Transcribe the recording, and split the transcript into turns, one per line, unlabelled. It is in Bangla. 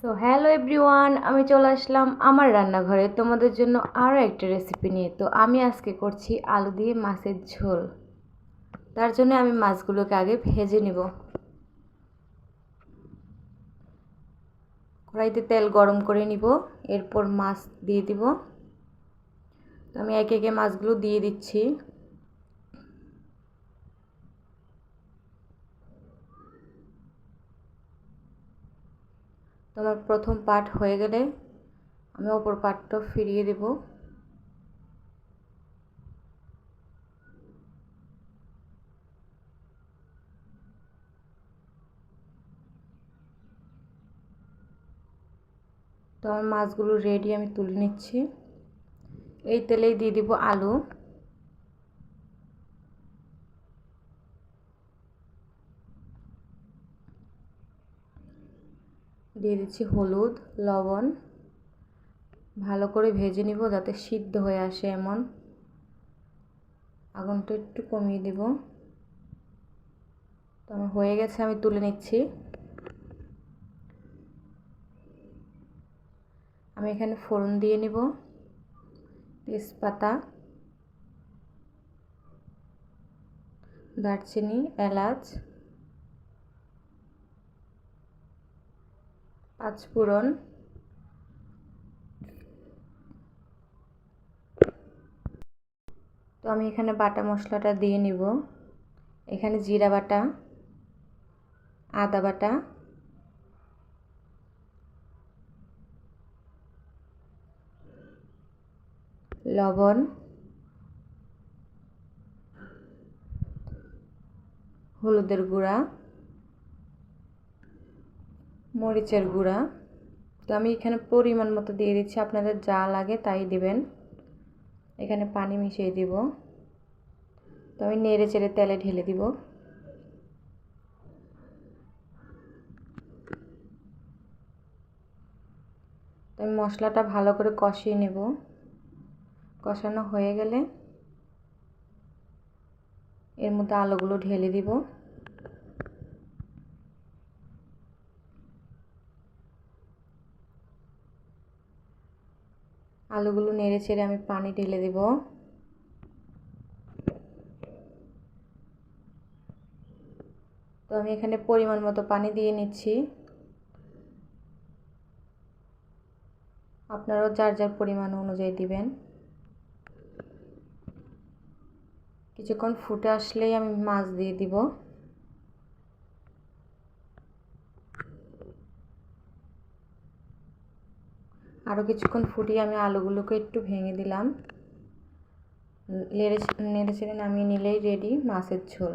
সো হ্যালো এভরিওয়ান, আমি চলে আসলাম আমার রান্নাঘরে তোমাদের জন্য আরও একটা রেসিপি নিয়ে। তো আমি আজকে করছি আলু দিয়ে মাছের ঝোল। তার জন্য আমি মাছগুলোকে আগে ভেজে নিব। কড়াইতে তেল গরম করে নিব, এরপর মাছ দিয়ে দিব। তো আমি একে একে মাছগুলো দিয়ে দিচ্ছি। তো আমার প্রথম পার্ট হয়ে গেলে আমি অপর পার্টটা ফিরিয়ে দেব। তো আমার মাছগুলো রেডি, আমি তুলে নিচ্ছি। এই তেলেই দিয়ে দিব আলু, দিয়ে দিচ্ছি হলুদ, লবণ। ভালো করে ভেজে নিব যাতে সিদ্ধ হয়ে আসে, এমন। আগুনটা একটু কমিয়ে দেব। তো আমার হয়ে গেছে, আমি তুলে নিচ্ছি। আমি এখানে ফোড়ন দিয়ে নিব, তেজপাতা, দারচিনি, এলাচ, পাঁচফোড়ন, তো আমি এখানে বাটা মশলাটা দিয়ে নিব। এখানে জিরা বাটা, আদা বাটা, লবণ, হলুদের গুঁড়া, মরিচের গুঁড়া। তো আমি এখানে পরিমাণ মতো দিয়ে দিচ্ছি, আপনাদের যা লাগে তাই দিবেন। এখানে পানি মিশিয়ে দিব। তো আমি নেড়ে চেড়ে তেলে ঢেলে দিব। তো আমি মশলাটা ভালো করে কষিয়ে নেব। কষানো হয়ে গেলে এর মধ্যে আলুগুলো ঢেলে দিব। আলুগুলো নেড়ে চেড়ে আমি পানি ঢেলে দিব। তো আমি এখানে পরিমাণ মতো পানি দিয়ে নিচ্ছি। আপনারাও যার যার পরিমাণ অনুযায়ী দিবেন। কিছুক্ষণ ফুটে আসলেই আমি মাছ দিয়ে দিব। আরও কিছুক্ষণ ফুটিয়ে আমি আলুগুলোকে একটু ভেঙে দিলাম। নেড়ে চেড়ে নামিয়ে নিলেই রেডি মাছের ঝোল।